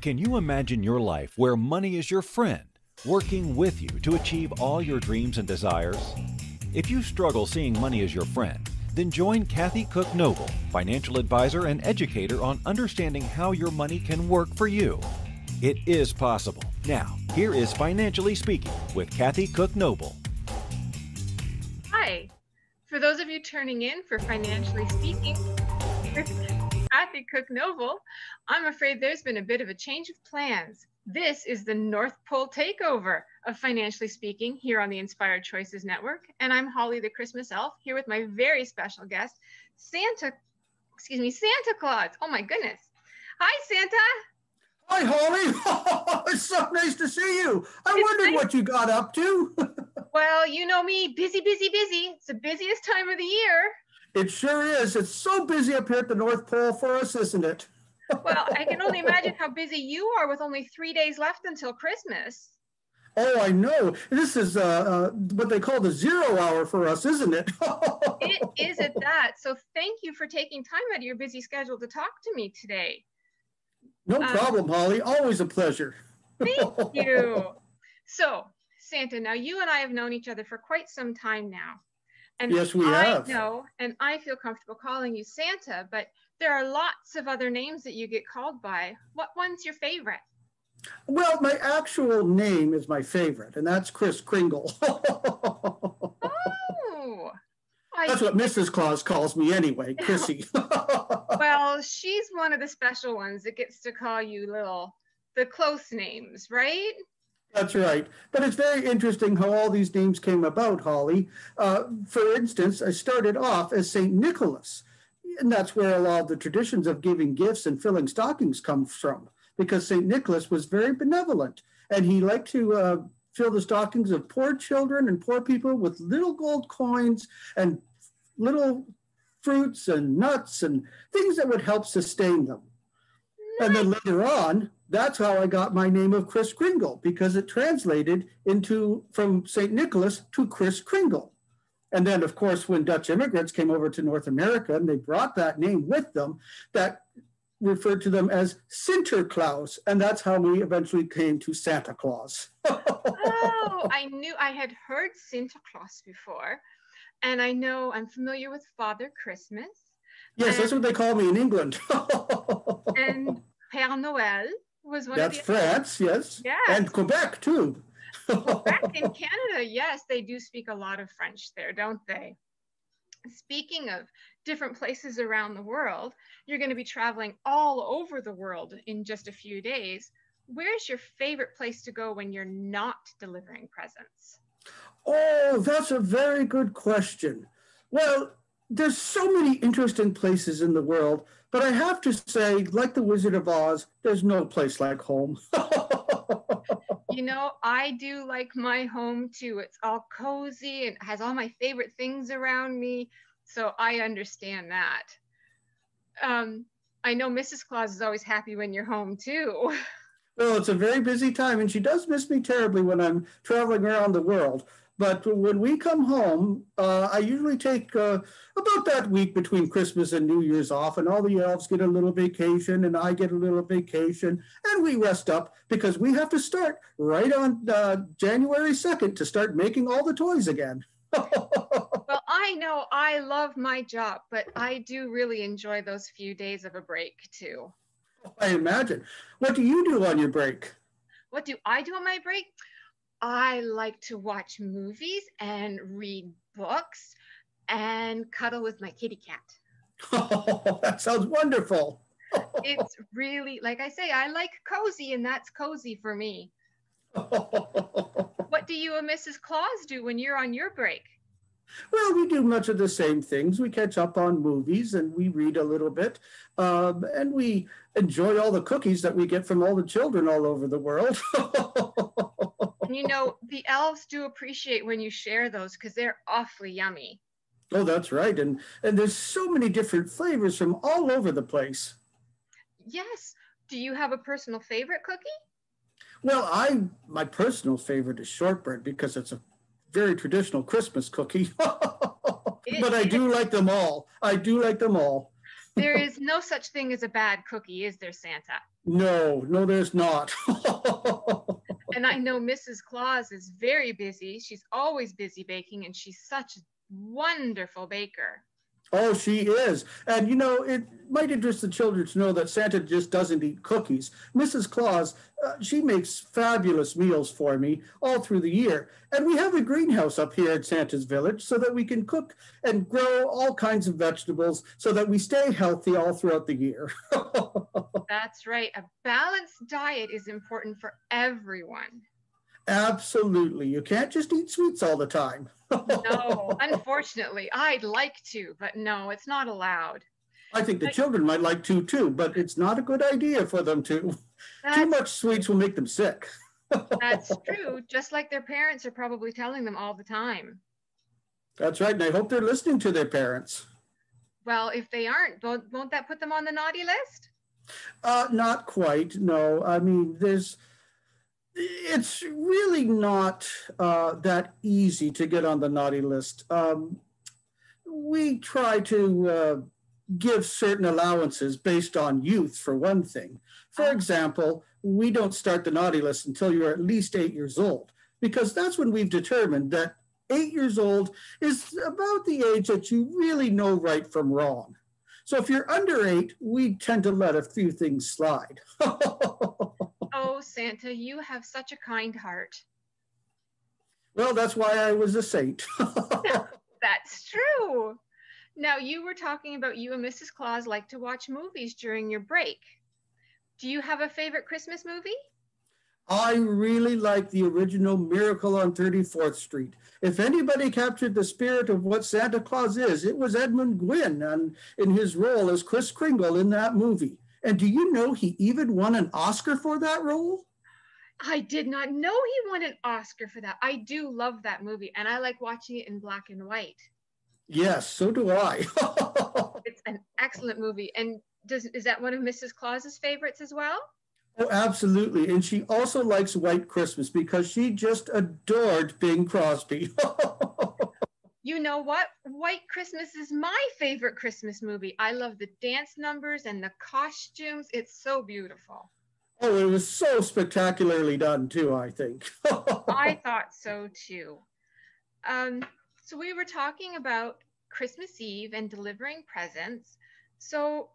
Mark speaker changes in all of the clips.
Speaker 1: Can you imagine your life where money is your friend, working with you to achieve all your dreams and desires? If you struggle seeing money as your friend, then join Kathy Cook Noble, financial advisor and educator on understanding how your money can work for you. It is possible. Now, here is Financially Speaking with Kathy Cook Noble.
Speaker 2: Hi. For those of you turning in for Financially Speaking with Kathy Cook Noble, I'm afraid there's been a bit of a change of plans. This is the North Pole takeover of Financially Speaking here on the Inspired Choices Network. And I'm Holly the Christmas Elf here with my very special guest, Santa Claus. Oh my goodness. Hi, Santa.
Speaker 3: Hi, Holly. It's so nice to see you. I wondered what you got up to.
Speaker 2: Well, you know me, busy, busy, busy. It's the busiest time of the year.
Speaker 3: It sure is. It's so busy up here at the North Pole for us, isn't it?
Speaker 2: Well, I can only imagine how busy you are with only 3 days left until Christmas.
Speaker 3: Oh, I know. This is what they call the 0 hour for us, isn't it?
Speaker 2: It is at that. So thank you for taking time out of your busy schedule to talk to me today.
Speaker 3: No problem, Holly. Always a pleasure.
Speaker 2: Thank you. So, Santa, now you and I have known each other for quite some time now. And
Speaker 3: yes, we have.
Speaker 2: I know, and I feel comfortable calling you Santa, but there are lots of other names that you get called by. What one's your favorite?
Speaker 3: Well, my actual name is my favorite, and that's Kris Kringle.
Speaker 2: Oh.
Speaker 3: That's what Mrs. Claus calls me anyway, Chrissy.
Speaker 2: Well, she's one of the special ones that gets to call you the close names, right?
Speaker 3: That's right. But it's very interesting how all these names came about, Holly. For instance, I started off as St. Nicholas, and that's where a lot of the traditions of giving gifts and filling stockings come from, because St. Nicholas was very benevolent, and he liked to fill the stockings of poor children and poor people with little gold coins and little fruits and nuts and things that would help sustain them. Nice. And then later on, that's how I got my name of Kris Kringle, because it translated from St. Nicholas to Kris Kringle. And then, of course, when Dutch immigrants came over to North America and they brought that name with them, that referred to them as Sinterklaas. And that's how we eventually came to Santa Claus.
Speaker 2: Oh, I had heard Santa Claus before. And I know I'm familiar with Father Christmas.
Speaker 3: Yes, that's what they call me in England.
Speaker 2: And Père Noël was one
Speaker 3: That's
Speaker 2: of the...
Speaker 3: France, yes.
Speaker 2: Yes.
Speaker 3: And Quebec, too.
Speaker 2: Quebec in Canada, yes, they do speak a lot of French there, don't they? Speaking of different places around the world, you're going to be traveling all over the world in just a few days. Where's your favorite place to go when you're not delivering presents?
Speaker 3: Oh, that's a very good question. Well, there's so many interesting places in the world, but I have to say, like the Wizard of Oz, there's no place like home.
Speaker 2: You know, I do like my home too. It's all cozy and has all my favorite things around me. So I understand that. I know Mrs. Claus is always happy when you're home too.
Speaker 3: Well, it's a very busy time, and she does miss me terribly when I'm traveling around the world. But when we come home, I usually take about that week between Christmas and New Year's off, and all the elves get a little vacation, and I get a little vacation, and we rest up because we have to start right on January 2nd to start making all the toys again.
Speaker 2: Well, I know I love my job, but I do really enjoy those few days of a break too.
Speaker 3: I imagine. What do you do on your break?
Speaker 2: What do I do on my break? I like to watch movies and read books and cuddle with my kitty cat.
Speaker 3: Oh, that sounds wonderful.
Speaker 2: It's really, like I say, I like cozy, and that's cozy for me. What do you and Mrs. Claus do when you're on your break?
Speaker 3: Well, we do much of the same things. We catch up on movies and we read a little bit. And we enjoy all the cookies that we get from all the children all over the world.
Speaker 2: And you know, the elves do appreciate when you share those because they're awfully yummy.
Speaker 3: Oh, that's right. And there's so many different flavors from all over the place.
Speaker 2: Yes. Do you have a personal favorite cookie?
Speaker 3: Well, my personal favorite is shortbread because it's a very traditional Christmas cookie. But I do like them all. I do like them all.
Speaker 2: There is no such thing as a bad cookie, is there, Santa?
Speaker 3: No, no, there's not.
Speaker 2: And I know Mrs. Claus is very busy. She's always busy baking, and she's such a wonderful baker.
Speaker 3: Oh, she is. And you know, it might interest the children to know that Santa just doesn't eat cookies. Mrs. Claus, she makes fabulous meals for me all through the year. And we have a greenhouse up here at Santa's village so that we can cook and grow all kinds of vegetables so that we stay healthy all throughout the year.
Speaker 2: That's right. A balanced diet is important for everyone.
Speaker 3: Absolutely. You can't just eat sweets all the time.
Speaker 2: No, unfortunately, I'd like to, but no, it's not allowed.
Speaker 3: I think the
Speaker 2: But
Speaker 3: children might like to too, but it's not a good idea for them to. Too
Speaker 2: that's
Speaker 3: much sweets will make them sick.
Speaker 2: that's true, just like their parents are probably telling them all the time.
Speaker 3: That's right, and I hope they're listening to their parents.
Speaker 2: Well, if they aren't, won't that put them on the naughty list?
Speaker 3: Not quite, no. I mean, it's really not that easy to get on the naughty list. We try to give certain allowances based on youth, for one thing. For example, we don't start the naughty list until you're at least 8 years old, because that's when we've determined that 8 years old is about the age that you really know right from wrong. So if you're under 8, we tend to let a few things slide.
Speaker 2: Oh, Santa, you have such a kind heart.
Speaker 3: Well, that's why I was a saint.
Speaker 2: That's true. Now, you were talking about you and Mrs. Claus like to watch movies during your break. Do you have a favorite Christmas movie?
Speaker 3: I really like the original Miracle on 34th Street. If anybody captured the spirit of what Santa Claus is, it was Edmund Gwynn and in his role as Kris Kringle in that movie. And do you know he even won an Oscar for that role?
Speaker 2: I did not know he won an Oscar for that. I do love that movie, and I like watching it in black and white.
Speaker 3: Yes, so do I.
Speaker 2: It's an excellent movie. And is that one of Mrs. Claus's favorites as well?
Speaker 3: Oh, absolutely. And she also likes White Christmas because she just adored Bing Crosby.
Speaker 2: You know what? White Christmas is my favorite Christmas movie. I love the dance numbers and the costumes. It's so beautiful.
Speaker 3: Oh, it was so spectacularly done too, I think.
Speaker 2: I thought so too. So we were talking about Christmas Eve and delivering presents. So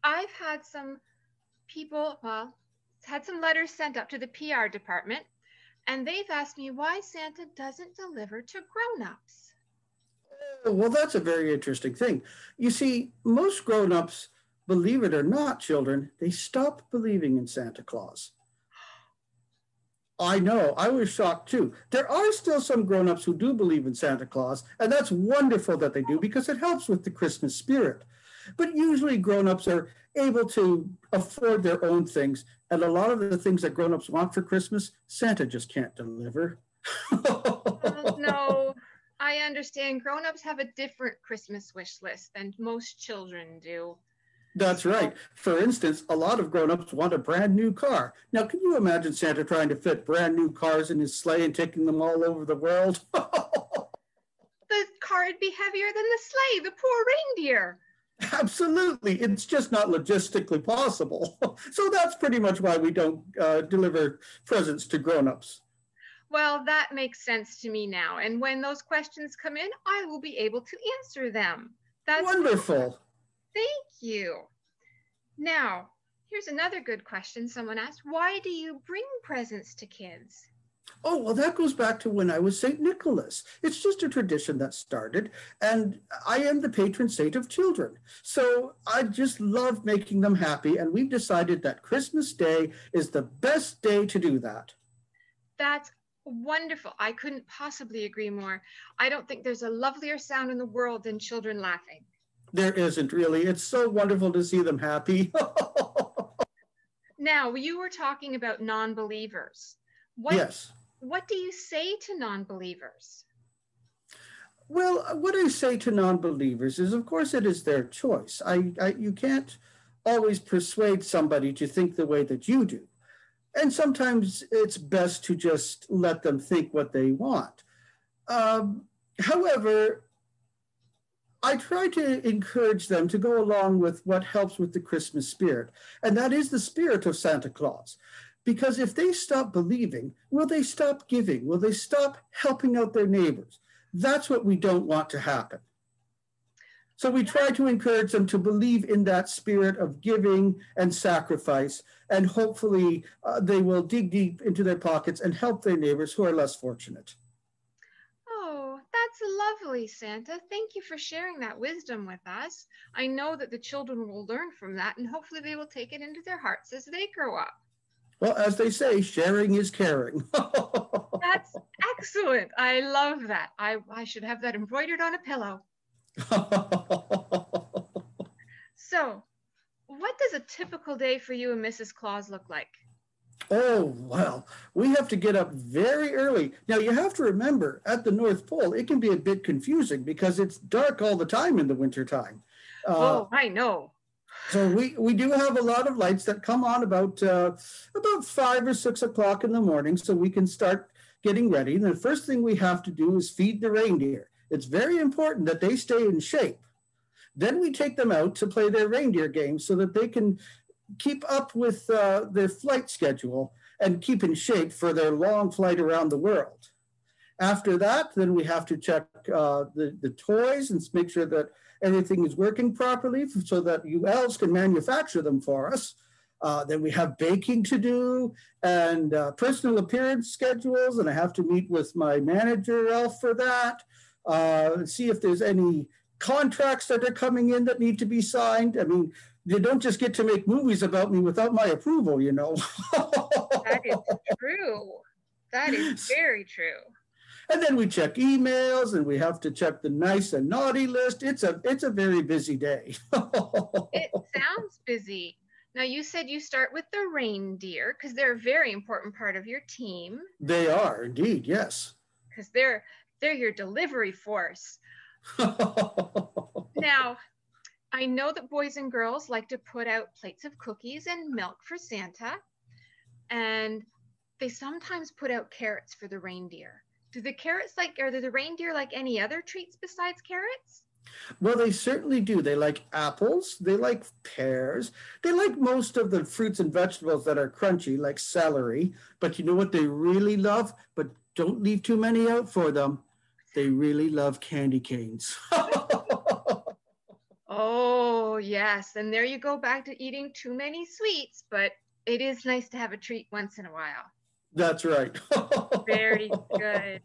Speaker 2: I've had some people, well, had some letters sent up to the PR department, and they've asked me why Santa doesn't deliver to grown-ups.
Speaker 3: Oh, well, that's a very interesting thing. You see, most grown-ups, believe it or not, children, they stop believing in Santa Claus. I know, I was shocked too. There are still some grown-ups who do believe in Santa Claus, and that's wonderful that they do because it helps with the Christmas spirit. But usually grown-ups are able to afford their own things, and a lot of the things that grown-ups want for Christmas, Santa just can't deliver.
Speaker 2: Well, no, I understand. Grown-ups have a different Christmas wish list than most children do.
Speaker 3: That's right. For instance, a lot of grown-ups want a brand new car. Now, can you imagine Santa trying to fit brand new cars in his sleigh and taking them all over the world?
Speaker 2: The car would be heavier than the sleigh, the poor reindeer.
Speaker 3: Absolutely. It's just not logistically possible. So that's pretty much why we don't deliver presents to grown-ups.
Speaker 2: Well, that makes sense to me now. And when those questions come in, I will be able to answer them. That's
Speaker 3: wonderful.
Speaker 2: Thank you. Now, here's another good question someone asked. Why do you bring presents to kids?
Speaker 3: Oh, well, that goes back to when I was St. Nicholas. It's just a tradition that started, and I am the patron saint of children. So I just love making them happy, and we've decided that Christmas Day is the best day to do that.
Speaker 2: That's wonderful. I couldn't possibly agree more. I don't think there's a lovelier sound in the world than children laughing.
Speaker 3: There isn't really. It's so wonderful to see them happy.
Speaker 2: Now, you were talking about non-believers.
Speaker 3: Yes.
Speaker 2: What do you say to non-believers?
Speaker 3: Well, what I say to non-believers is, of course, it is their choice. You can't always persuade somebody to think the way that you do. And sometimes it's best to just let them think what they want. However, I try to encourage them to go along with what helps with the Christmas spirit, and that is the spirit of Santa Claus. Because if they stop believing, will they stop giving? Will they stop helping out their neighbors? That's what we don't want to happen. So we try to encourage them to believe in that spirit of giving and sacrifice, and hopefully they will dig deep into their pockets and help their neighbors who are less fortunate.
Speaker 2: Oh, that's lovely, Santa. Thank you for sharing that wisdom with us. I know that the children will learn from that, and hopefully they will take it into their hearts as they grow up.
Speaker 3: Well, as they say, sharing is caring.
Speaker 2: That's excellent. I love that. I should have that embroidered on a pillow. So, what does a typical day for you and Mrs. Claus look like?
Speaker 3: Oh, well, we have to get up very early. Now, you have to remember, at the North Pole, it can be a bit confusing because it's dark all the time in the wintertime.
Speaker 2: Oh, I know.
Speaker 3: So we do have a lot of lights that come on about 5 or 6 o'clock in the morning, so we can start getting ready. And the first thing we have to do is feed the reindeer. It's very important that they stay in shape. Then we take them out to play their reindeer games so that they can keep up with their flight schedule and keep in shape for their long flight around the world. After that, then we have to check the toys and make sure that everything is working properly so that you elves can manufacture them for us. Then we have baking to do and personal appearance schedules, and I have to meet with my manager elf for that. See if there's any contracts that are coming in that need to be signed. I mean, they don't just get to make movies about me without my approval, you know.
Speaker 2: That is true. That is very true.
Speaker 3: And then we check emails, and we have to check the nice and naughty list. It's a very busy day.
Speaker 2: It sounds busy. Now, you said you start with the reindeer because they're a very important part of your team.
Speaker 3: They are indeed, yes.
Speaker 2: Because they're your delivery force. Now, I know that boys and girls like to put out plates of cookies and milk for Santa, and they sometimes put out carrots for the reindeer. Do the carrots are the reindeer like any other treats besides carrots?
Speaker 3: Well, they certainly do. They like apples, they like pears, they like most of the fruits and vegetables that are crunchy, like celery. But you know what they really love? But don't leave too many out for them. They really love candy canes.
Speaker 2: Oh, yes. And there you go back to eating too many sweets, but it is nice to have a treat once in a while.
Speaker 3: That's right.
Speaker 2: Very good.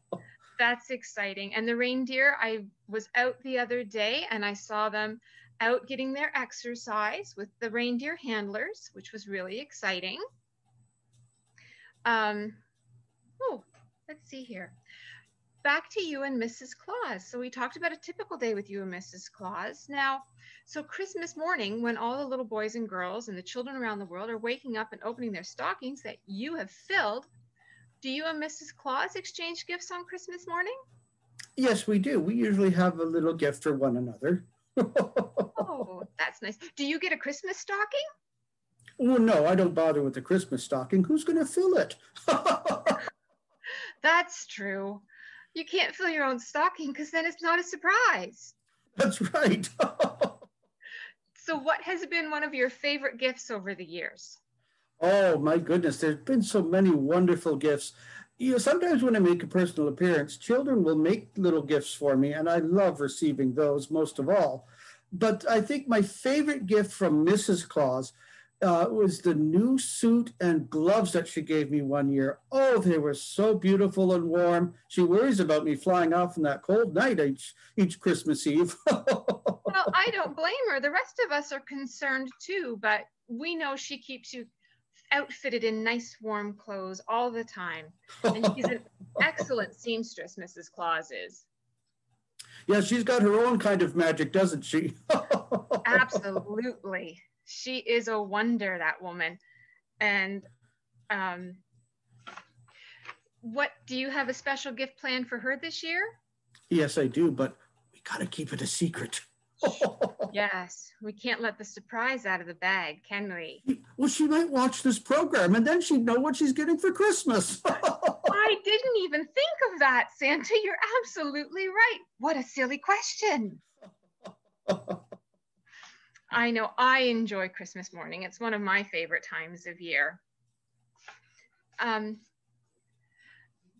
Speaker 2: That's exciting. And the reindeer, I was out the other day and I saw them out getting their exercise with the reindeer handlers, which was really exciting. Oh, let's see here. Back to you and Mrs. Claus. So we talked about a typical day with you and Mrs. Claus. Now, so Christmas morning, when all the little boys and girls and the children around the world are waking up and opening their stockings that you have filled, do you and Mrs. Claus exchange gifts on Christmas morning?
Speaker 3: Yes, we do. We usually have a little gift for one another.
Speaker 2: Oh, that's nice. Do you get a Christmas stocking?
Speaker 3: Oh, no, I don't bother with the Christmas stocking. Who's going to fill it?
Speaker 2: That's true. You can't fill your own stocking because then it's not a surprise.
Speaker 3: That's right.
Speaker 2: So what has been one of your favorite gifts over the years?
Speaker 3: Oh, my goodness. There's been so many wonderful gifts. You know, sometimes when I make a personal appearance, children will make little gifts for me, and I love receiving those most of all. But I think my favorite gift from Mrs. Claus was the new suit and gloves that she gave me one year. Oh, they were so beautiful and warm. She worries about me flying off on that cold night each Christmas Eve.
Speaker 2: Well, I don't blame her. The rest of us are concerned too, but we know she keeps you outfitted in nice warm clothes all the time. And she's an excellent seamstress, Mrs. Claus is.
Speaker 3: Yeah, she's got her own kind of magic, doesn't she?
Speaker 2: Absolutely. She is a wonder, that woman. And what do you have a special gift planned for her this year?
Speaker 3: Yes, I do, but we got to keep it a secret.
Speaker 2: Yes, we can't let the surprise out of the bag, can we?
Speaker 3: Well, she might watch this program and then she'd know what she's getting for Christmas.
Speaker 2: I didn't even think of that, Santa. You're absolutely right. What a silly question. I know I enjoy Christmas morning. It's one of my favorite times of year.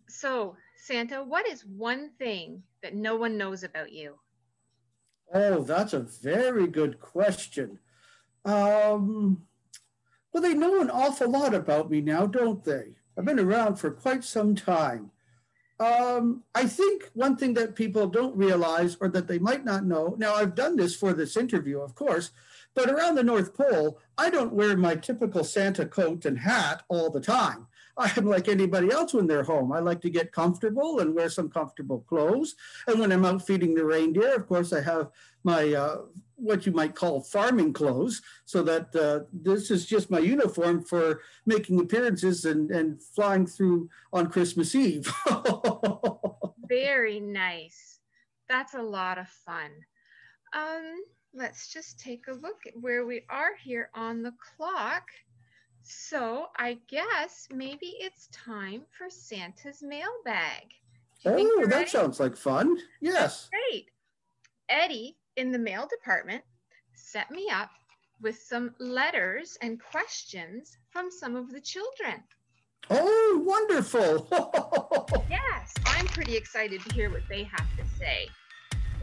Speaker 2: So, Santa, what is one thing that no one knows about you?
Speaker 3: Oh, that's a very good question. Well, they know an awful lot about me now, don't they? I've been around for quite some time. I think one thing that people don't realize or that they might not know, now I've done this for this interview, of course, but around the North Pole, I don't wear my typical Santa coat and hat all the time. I'm like anybody else when they're home. I like to get comfortable and wear some comfortable clothes. And when I'm out feeding the reindeer, of course, I have my what you might call farming clothes, so that this is just my uniform for making appearances and flying through on Christmas Eve.
Speaker 2: Very nice. That's a lot of fun. Let's just take a look at where we are here on the clock. So I guess maybe it's time for Santa's mailbag.
Speaker 3: Oh, that sounds like fun. Yes.
Speaker 2: That's great. Eddie in the mail department set me up with some letters and questions from some of the children.
Speaker 3: Oh, wonderful.
Speaker 2: Yes, I'm pretty excited to hear what they have to say.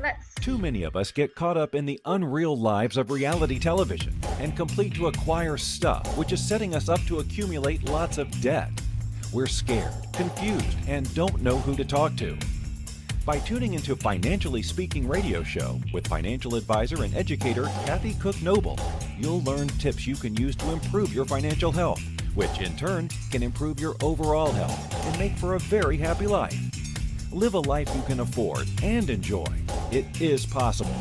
Speaker 2: Let's see.
Speaker 1: Too many of us get caught up in the unreal lives of reality television and complete to acquire stuff, which is setting us up to accumulate lots of debt. We're scared, confused, and don't know who to talk to. By tuning into Financially Speaking radio show with financial advisor and educator Kathy Cook Noble, you'll learn tips you can use to improve your financial health, which in turn can improve your overall health and make for a very happy life. Live a life you can afford and enjoy. It is possible.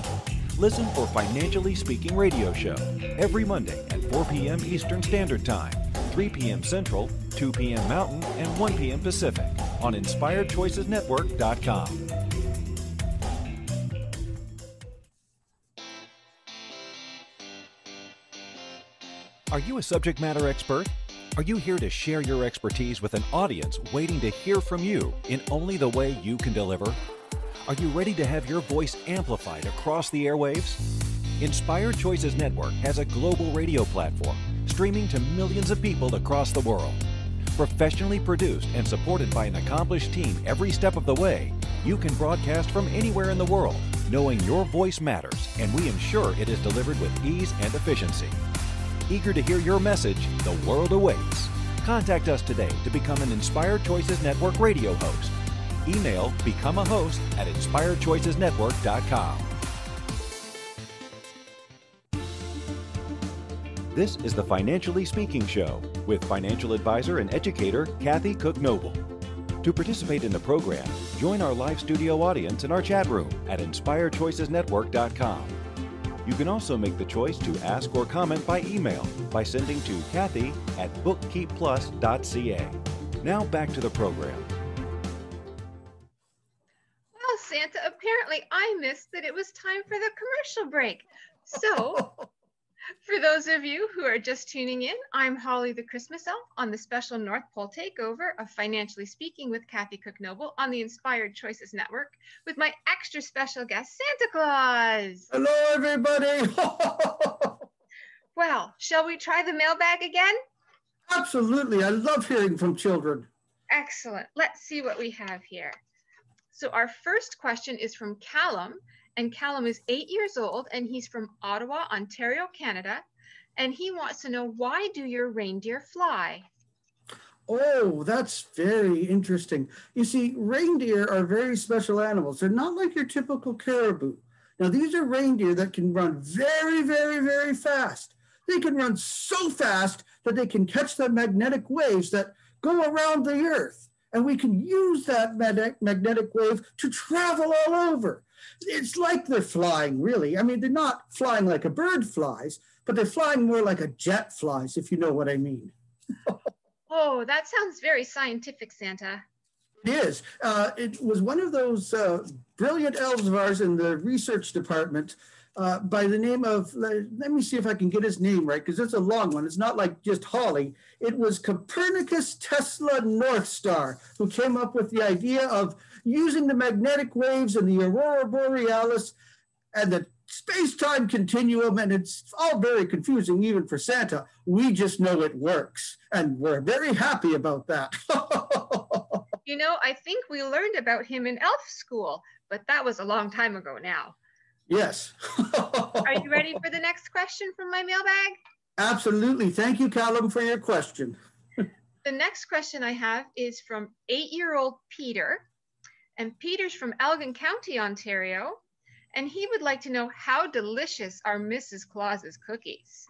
Speaker 1: Listen for Financially Speaking radio show every Monday at 4 p.m. Eastern Standard Time, 3 p.m. Central, 2 p.m. Mountain, and 1 p.m. Pacific on InspiredChoicesNetwork.com. Are you a subject matter expert? Are you here to share your expertise with an audience waiting to hear from you in only the way you can deliver? Are you ready to have your voice amplified across the airwaves? Inspired Choices Network has a global radio platform streaming to millions of people across the world. Professionally produced and supported by an accomplished team every step of the way, you can broadcast from anywhere in the world, knowing your voice matters, and we ensure it is delivered with ease and efficiency. Eager to hear your message, the world awaits. Contact us today to become an Inspired Choices Network radio host. Email become a host at inspiredchoicesnetwork.com. This is the Financially Speaking Show with financial advisor and educator Kathy Cook Noble. To participate in the program, join our live studio audience in our chat room at inspiredchoicesnetwork.com. You can also make the choice to ask or comment by email by sending to Kathy@bookkeepplus.ca. Now back to the program.
Speaker 2: Well, Santa, apparently I missed that it was time for the commercial break. So, for those of you who are just tuning in, I'm Holly the Christmas Elf on the special North Pole takeover of Financially Speaking with Kathy Cook Noble on the Inspired Choices Network with my extra special guest, Santa Claus.
Speaker 3: Hello, everybody.
Speaker 2: Well, shall we try the mailbag again?
Speaker 3: Absolutely. I love hearing from children.
Speaker 2: Excellent. Let's see what we have here. So our first question is from Callum. And Callum is 8 years old, and he's from Ottawa, Ontario, Canada. And he wants to know, why do your reindeer fly?
Speaker 3: Oh, that's very interesting. You see, reindeer are very special animals. They're not like your typical caribou. Now, these are reindeer that can run very, very, very fast. They can run so fast that they can catch the magnetic waves that go around the earth. And we can use that magnetic wave to travel all over. It's like they're flying, really. I mean, they're not flying like a bird flies, but they're flying more like a jet flies, if you know what I mean.
Speaker 2: Oh, that sounds very scientific, Santa.
Speaker 3: It is. It was one of those brilliant elves of ours in the research department by the name of, let me see if I can get his name right, because it's a long one. It's not like just Holly. It was Copernicus Tesla North Star, who came up with the idea of using the magnetic waves and the aurora borealis and the space-time continuum, and it's all very confusing even for Santa. We just know it works, and we're very happy about that.
Speaker 2: You know, I think we learned about him in elf school, but that was a long time ago now.
Speaker 3: Yes.
Speaker 2: Are you ready for the next question from my mailbag?
Speaker 3: Absolutely. Thank you, Callum, for your question.
Speaker 2: The next question I have is from 8-year-old Peter, and Peter's from Elgin County, Ontario, and he would like to know, how delicious are Mrs. Claus's cookies?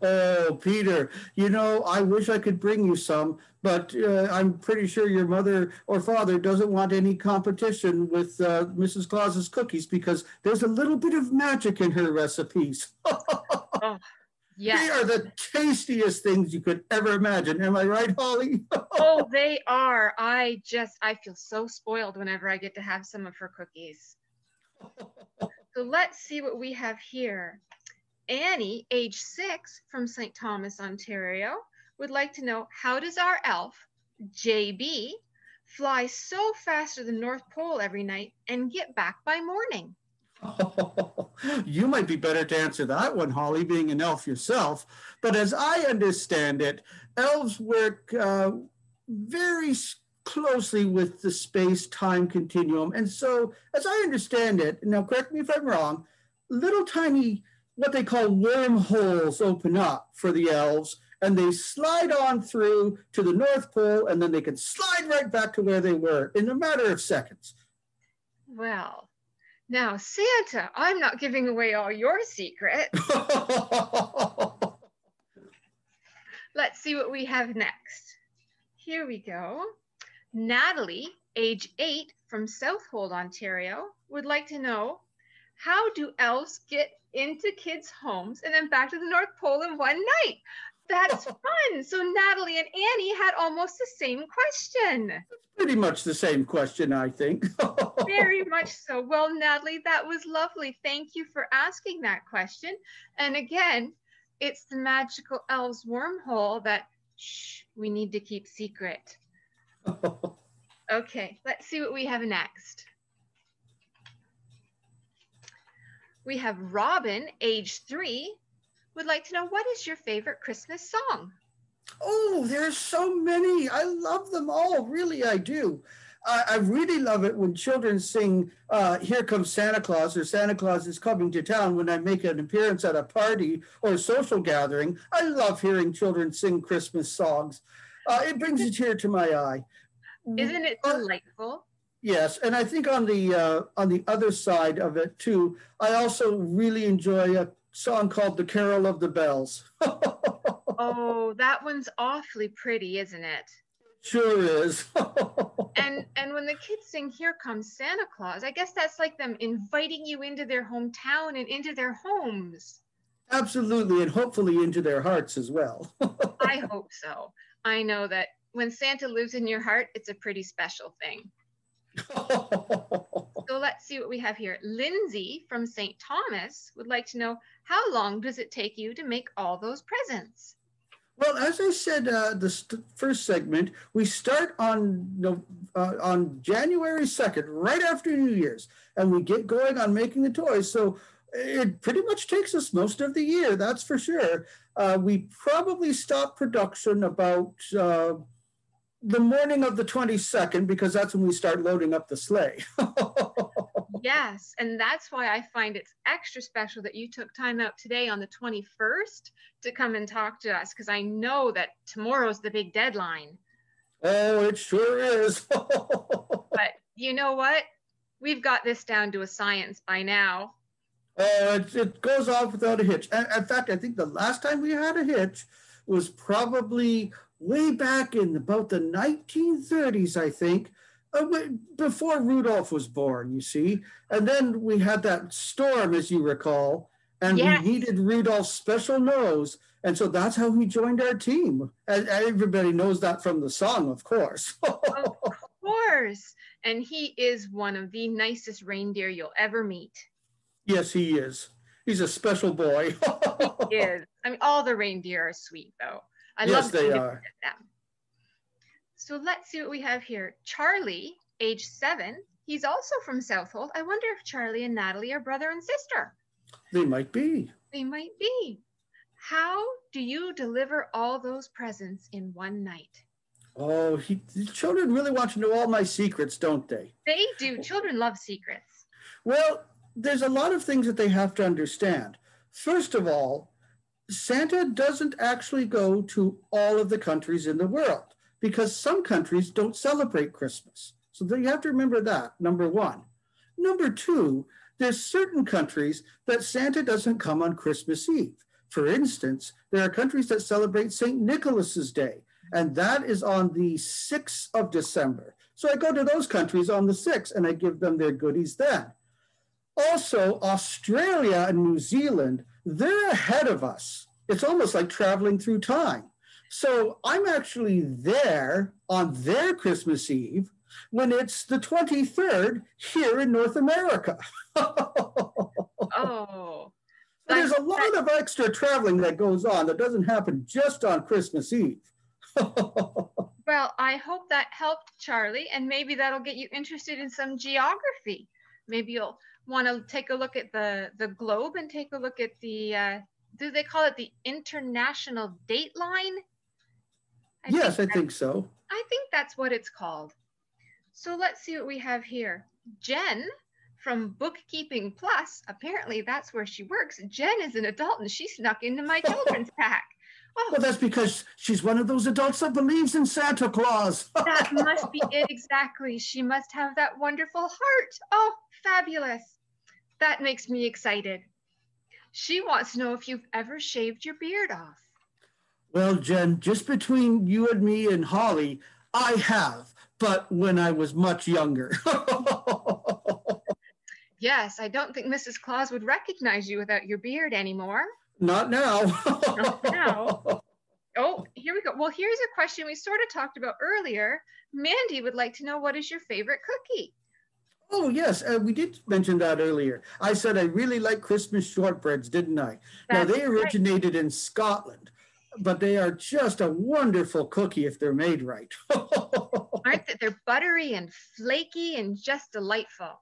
Speaker 3: Oh, Peter, you know, I wish I could bring you some, but I'm pretty sure your mother or father doesn't want any competition with Mrs. Claus's cookies, because there's a little bit of magic in her recipes.
Speaker 2: Oh, yes.
Speaker 3: They are the tastiest things you could ever imagine. Am I right, Holly?
Speaker 2: Oh, they are. I feel so spoiled whenever I get to have some of her cookies. So let's see what we have here. Annie, age 6, from St. Thomas, Ontario, would like to know, how does our elf, JB, fly so fast to the North Pole every night and get back by morning?
Speaker 3: You might be better to answer that one, Holly, being an elf yourself. But as I understand it, elves work very closely with the space-time continuum. And so, as I understand it, now correct me if I'm wrong, little tiny, what they call wormholes open up for the elves, and they slide on through to the North Pole, and then they can slide right back to where they were in a matter of seconds.
Speaker 2: Well, now, Santa, I'm not giving away all your secrets. Let's see what we have next. Here we go. Natalie, age 8, from Southold, Ontario, would like to know, how do elves get into kids' homes and then back to the North Pole in one night? That's fun. So Natalie and Annie had almost the same question.
Speaker 3: Pretty much the same question, I think.
Speaker 2: Very much so. Well, Natalie, that was lovely. Thank you for asking that question. And again, it's the magical elves wormhole that, we need to keep secret. Okay, let's see what we have next. We have Robin, age 3, would like to know, what is your favorite Christmas song?
Speaker 3: Oh, there's so many. I love them all. Really, I do. I really love it when children sing Here Comes Santa Claus, or Santa Claus is Coming to Town, when I make an appearance at a party or a social gathering. I love hearing children sing Christmas songs. It brings a tear to my eye.
Speaker 2: Isn't it delightful?
Speaker 3: Yes, and I think on the other side of it too, I also really enjoy a song called The Carol of the Bells.
Speaker 2: Oh, that one's awfully pretty, isn't it?
Speaker 3: Sure is.
Speaker 2: and when the kids sing Here Comes Santa Claus, I guess that's like them inviting you into their hometown and into their homes.
Speaker 3: Absolutely, and hopefully into their hearts as well.
Speaker 2: I hope so. I know that when Santa lives in your heart, it's a pretty special thing. So let's see what we have here. Lindsay from St. Thomas would like to know, how long does it take you to make all those presents?
Speaker 3: Well, as I said, first segment, we start on January 2nd, right after New Year's, and we get going on making the toys. So it pretty much takes us most of the year, that's for sure. We probably stop production about the morning of the 22nd, because that's when we start loading up the sleigh.
Speaker 2: Yes, and that's why I find it's extra special that you took time out today on the 21st to come and talk to us, because I know that tomorrow's the big deadline.
Speaker 3: Oh, it sure is.
Speaker 2: But you know what? We've got this down to a science by now.
Speaker 3: It goes off without a hitch. In fact, I think the last time we had a hitch was probably way back in about the 1930s, I think. Before Rudolph was born, you see. And then we had that storm, as you recall, and
Speaker 2: yes,
Speaker 3: we needed Rudolph's special nose. And so that's how he joined our team. And everybody knows that from the song, of course.
Speaker 2: Of course. And he is one of the nicest reindeer you'll ever meet.
Speaker 3: Yes, he is. He's a special boy.
Speaker 2: He is. I mean, all the reindeer are sweet, though. I
Speaker 3: yes,
Speaker 2: love
Speaker 3: they are.
Speaker 2: Them. So let's see what we have here. Charlie, age 7, He's also from Southold. I wonder if Charlie and Natalie are brother and sister.
Speaker 3: They might be.
Speaker 2: They might be. How do you deliver all those presents in one night?
Speaker 3: Oh, the children really want to know all my secrets, don't they?
Speaker 2: They do. Children love secrets.
Speaker 3: Well, there's a lot of things that they have to understand. First of all, Santa doesn't actually go to all of the countries in the world because some countries don't celebrate Christmas. So you have to remember that, number one. Number two, there's certain countries that Santa doesn't come on Christmas Eve. For instance, there are countries that celebrate St. Nicholas's Day, and that is on the 6th of December. So I go to those countries on the 6th and I give them their goodies then. Also, Australia and New Zealand, they're ahead of us. It's almost like traveling through time. So I'm actually there on their Christmas Eve when it's the 23rd here in North America.
Speaker 2: Oh.
Speaker 3: So there's a lot of extra traveling that goes on that doesn't happen just on Christmas Eve.
Speaker 2: Well, I hope that helped, Charlie, and maybe that'll get you interested in some geography. Maybe you'll want to take a look at the globe and take a look at the, do they call it the international dateline?
Speaker 3: Yes, I think so.
Speaker 2: I think that's what it's called. So let's see what we have here. Jen from Bookkeeping Plus, apparently that's where she works. Jen is an adult and she snuck into my children's pack. Oh,
Speaker 3: well, that's because she's one of those adults that believes in Santa Claus.
Speaker 2: That must be it exactly. She must have that wonderful heart. Oh, fabulous. That makes me excited. She wants to know if you've ever shaved your beard off.
Speaker 3: Well, Jen, just between you and me and Holly, I have, but when I was much younger.
Speaker 2: Yes, I don't think Mrs. Claus would recognize you without your beard anymore.
Speaker 3: Not now.
Speaker 2: Not now. Oh, here we go. Well, here's a question we sort of talked about earlier. Mandy would like to know, what is your favorite cookie?
Speaker 3: Oh, yes, we did mention that earlier. I said I really like Christmas shortbreads, didn't I? Now, they originated in Scotland, but they are just a wonderful cookie if they're made right.
Speaker 2: Aren't they? They're buttery and flaky and just delightful.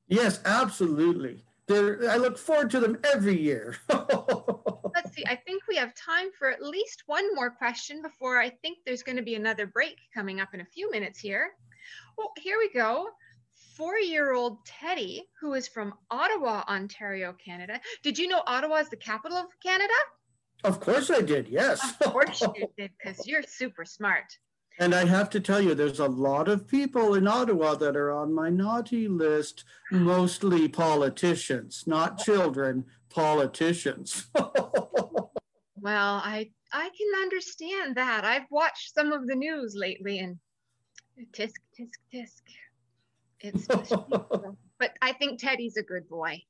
Speaker 3: Yes, absolutely. I look forward to them every year.
Speaker 2: Let's see. I think we have time for at least one more question before I think there's going to be another break coming up in a few minutes here. Well, here we go. 4-year-old Teddy, who is from Ottawa, Ontario, Canada. Did you know Ottawa is the capital of Canada?
Speaker 3: Of course I did, yes.
Speaker 2: Of course you did, because you're super smart.
Speaker 3: And I have to tell you, there's a lot of people in Ottawa that are on my naughty list, mostly politicians, not children, politicians.
Speaker 2: Well, I can understand that. I've watched some of the news lately and tisk, tisk, tisk. It's just but I think Teddy's a good boy.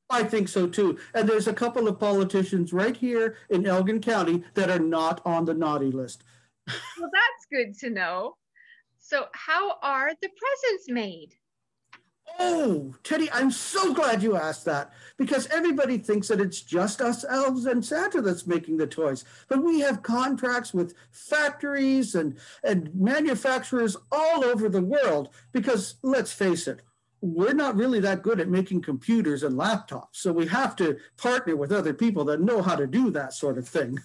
Speaker 3: I think so too. And there's a couple of politicians right here in Elgin County that are not on the naughty list.
Speaker 2: Well, that's good to know. So how are the presents made?
Speaker 3: Oh, Teddy, I'm so glad you asked that, because everybody thinks that it's just us elves and Santa that's making the toys. But we have contracts with factories and manufacturers all over the world, because let's face it, we're not really that good at making computers and laptops. So we have to partner with other people that know how to do that sort of thing.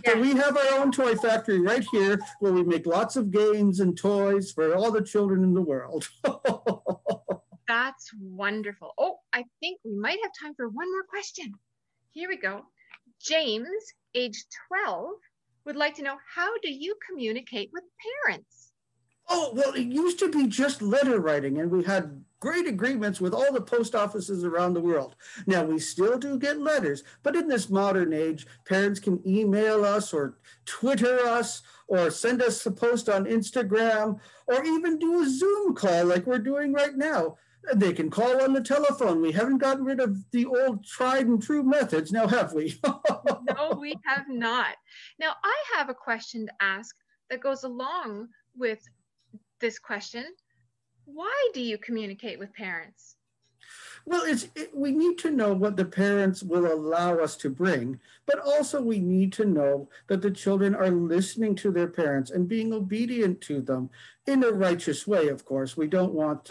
Speaker 2: Yes.
Speaker 3: So we have our own toy factory right here where we make lots of games and toys for all the children in the world.
Speaker 2: That's wonderful. Oh, I think we might have time for one more question. Here we go. James, age 12, would like to know, how do you communicate with parents?
Speaker 3: Oh, well, it used to be just letter writing, and we had great agreements with all the post offices around the world. Now, we still do get letters, but in this modern age, parents can email us or Twitter us or send us a post on Instagram or even do a Zoom call like we're doing right now. They can call on the telephone. We haven't gotten rid of the old tried and true methods, now have we?
Speaker 2: No, we have not. Now, I have a question to ask that goes along with this question. Why do you communicate with parents?
Speaker 3: Well, we need to know what the parents will allow us to bring, but also we need to know that the children are listening to their parents and being obedient to them in a righteous way, of course. We don't want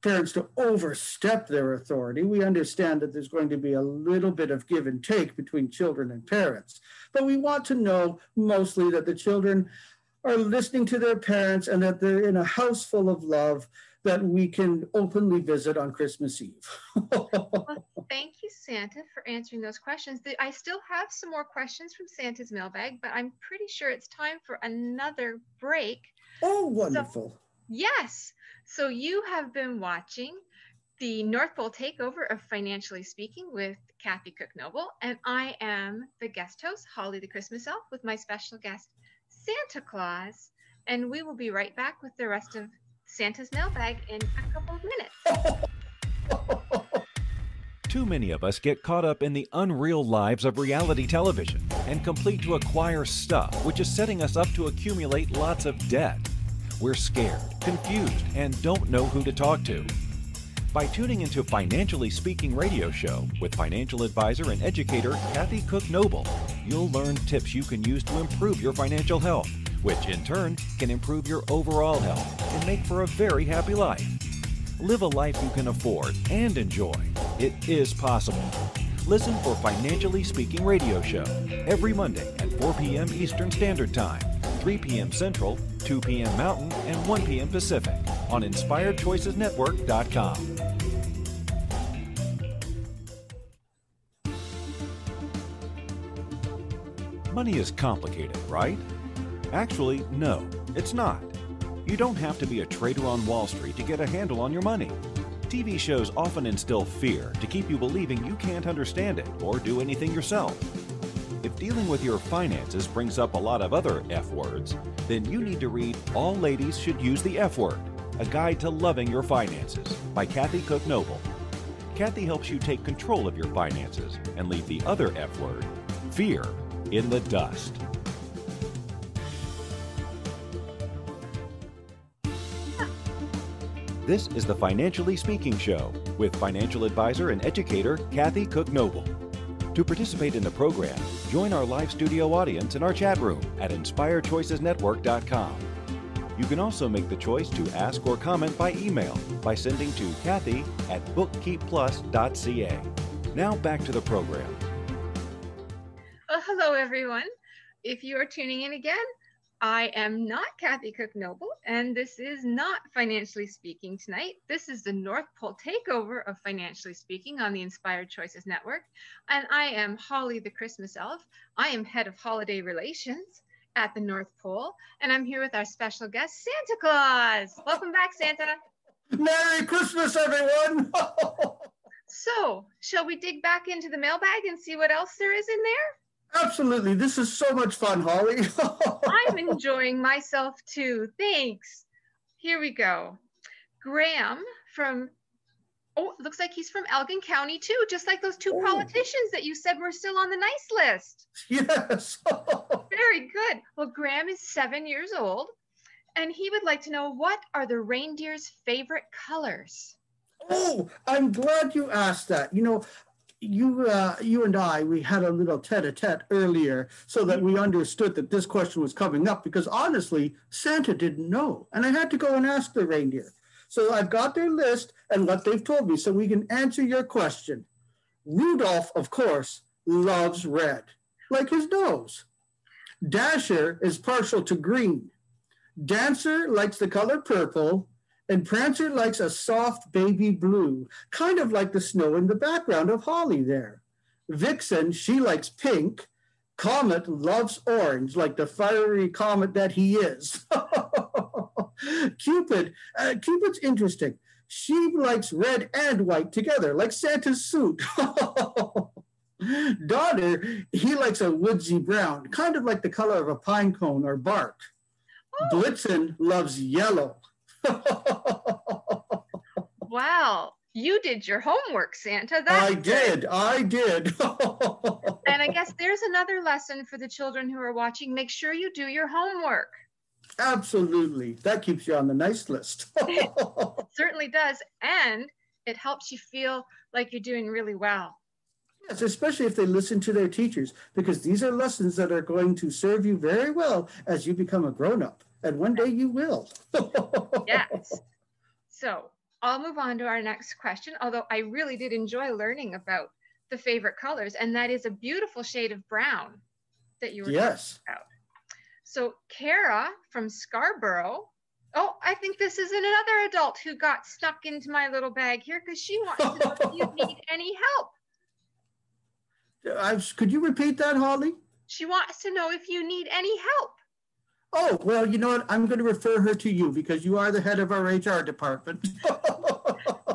Speaker 3: parents to overstep their authority. We understand that there's going to be a little bit of give and take between children and parents, but we want to know mostly that the children are listening to their parents and that they're in a house full of love that we can openly visit on Christmas Eve.
Speaker 2: Well, thank you, Santa, for answering those questions. I still have some more questions from Santa's mailbag, but I'm pretty sure it's time for another break.
Speaker 3: Oh, wonderful.
Speaker 2: Yes. So you have been watching the North Pole Takeover of Financially Speaking with Kathy Cook Noble, and I am the guest host, Holly the Christmas Elf, with my special guest, Santa Claus, and we will be right back with the rest of Santa's mailbag in a couple of minutes.
Speaker 1: Too many of us get caught up in the unreal lives of reality television and complete to acquire stuff, which is setting us up to accumulate lots of debt. We're scared, confused, and don't know who to talk to. By tuning into Financially Speaking radio show with financial advisor and educator Kathy Cook Noble, you'll learn tips you can use to improve your financial health, which in turn can improve your overall health and make for a very happy life. Live a life you can afford and enjoy. It is possible. Listen for Financially Speaking radio show every Monday at 4 p.m. Eastern Standard Time, 3 p.m. Central, 2 p.m. Mountain, and 1 p.m. Pacific on InspiredChoicesNetwork.com. Money is complicated, right? Actually, no, it's not. You don't have to be a trader on Wall Street to get a handle on your money. TV shows often instill fear to keep you believing you can't understand it or do anything yourself. If dealing with your finances brings up a lot of other F words, then you need to read All Ladies Should Use the F Word, A Guide to Loving Your Finances by Kathy Cook Noble. Kathy helps you take control of your finances and leave the other F word, fear, in the dust. This is the Financially Speaking Show with financial advisor and educator Kathy Cook Noble. To participate in the program, join our live studio audience in our chat room at InspiredChoicesNetwork.com. You can also make the choice to ask or comment by email by sending to Kathy@bookkeepplus.ca. Now back to the program.
Speaker 2: Well, hello, everyone. If you are tuning in again, I am not Kathy Cook Noble, and this is not Financially Speaking tonight. This is the North Pole Takeover of Financially Speaking on the Inspired Choices Network, and I am Holly the Christmas Elf. I am head of holiday relations at the North Pole, and I'm here with our special guest, Santa Claus. Welcome back, Santa.
Speaker 3: Merry Christmas, everyone!
Speaker 2: So, shall we dig back into the mailbag and see what else there is in there?
Speaker 3: Absolutely. This is so much fun, Holly.
Speaker 2: I'm enjoying myself too. Thanks. Here we go. Graham from, it looks like he's from Elgin County too, just like those two politicians that you said were still on the nice list.
Speaker 3: Yes.
Speaker 2: Very good. Well, Graham is 7 years old, and he would like to know, what are the reindeer's favorite colors?
Speaker 3: Oh, I'm glad you asked that. You know, you and I, we had a little tete-a-tete earlier so that we understood that this question was coming up, because honestly, Santa didn't know. And I had to go and ask the reindeer. So I've got their list and what they've told me so we can answer your question. Rudolph, of course, loves red, like his nose. Dasher is partial to green. Dancer likes the color purple. And Prancer likes a soft baby blue, kind of like the snow in the background of Holly there. Vixen, she likes pink. Comet loves orange, like the fiery comet that he is. Cupid's interesting. She likes red and white together, like Santa's suit. Donner, he likes a woodsy brown, kind of like the color of a pine cone or bark. Blitzen loves yellow.
Speaker 2: Wow, you did your homework, Santa.
Speaker 3: I did.
Speaker 2: And I guess there's another lesson for the children who are watching. Make sure you do your homework.
Speaker 3: Absolutely. That keeps you on the nice list.
Speaker 2: Certainly does. And It helps you feel like you're doing really well.
Speaker 3: Yes, especially if they listen to their teachers, because these are lessons that are going to serve you very well as you become a grown-up. And one day you will.
Speaker 2: Yes. So I'll move on to our next question, although I really did enjoy learning about the favorite colors, and that is a beautiful shade of brown that you were talking about. So Kara from Scarborough, oh, I think this is another adult who got stuck into my little bag here because she wants to know if you need any help.
Speaker 3: Could you repeat that, Holly?
Speaker 2: She wants to know if you need any help.
Speaker 3: Oh, well, you know what? I'm going to refer her to you because you are the head of our HR department.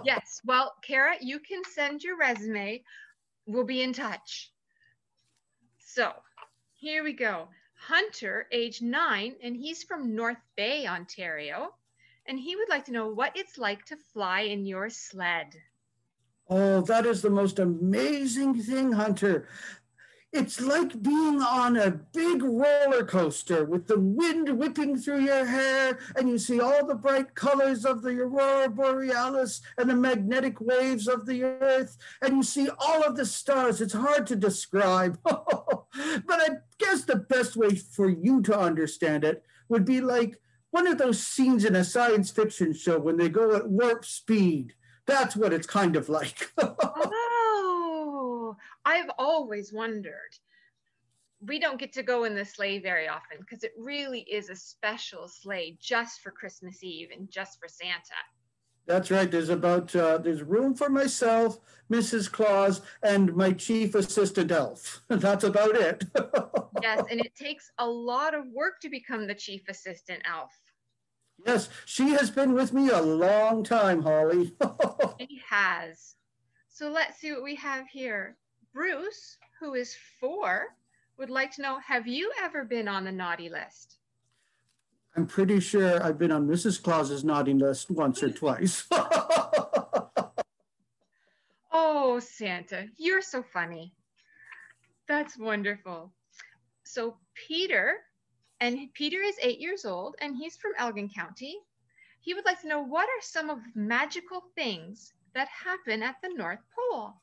Speaker 2: Yes. Well, Kara, you can send your resume. We'll be in touch. So here we go. Hunter, age 9, and he's from North Bay, Ontario. And he would like to know what it's like to fly in your sled.
Speaker 3: Oh, that is the most amazing thing, Hunter. It's like being on a big roller coaster with the wind whipping through your hair, and you see all the bright colors of the aurora borealis and the magnetic waves of the earth, and you see all of the stars. It's hard to describe. But I guess the best way for you to understand it would be like one of those scenes in a science fiction show when they go at warp speed. That's what it's kind of like.
Speaker 2: Oh, I've always wondered. We don't get to go in the sleigh very often because it really is a special sleigh just for Christmas Eve and just for Santa.
Speaker 3: That's right. There's room for myself, Mrs. Claus, and my chief assistant elf. That's about it.
Speaker 2: Yes, and it takes a lot of work to become the chief assistant elf.
Speaker 3: Yes, she has been with me a long time, Holly.
Speaker 2: She has. So let's see what we have here. Bruce, who is 4, would like to know, have you ever been on the naughty list?
Speaker 3: I'm pretty sure I've been on Mrs. Claus's naughty list once or twice.
Speaker 2: Oh, Santa, you're so funny. That's wonderful. So Peter is 8 years old, and he's from Elgin County. He would like to know, what are some of the magical things that happen at the North Pole?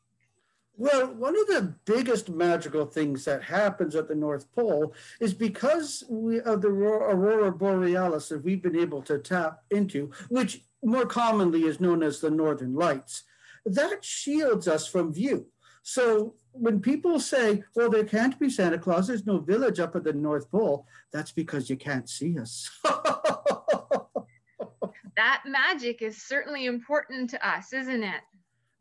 Speaker 3: Well, one of the biggest magical things that happens at the North Pole is because of the aurora borealis that we've been able to tap into, which more commonly is known as the Northern Lights. That shields us from view. So when people say, well, there can't be Santa Claus, there's no village up at the North Pole, that's because you can't see us.
Speaker 2: That magic is certainly important to us, isn't it?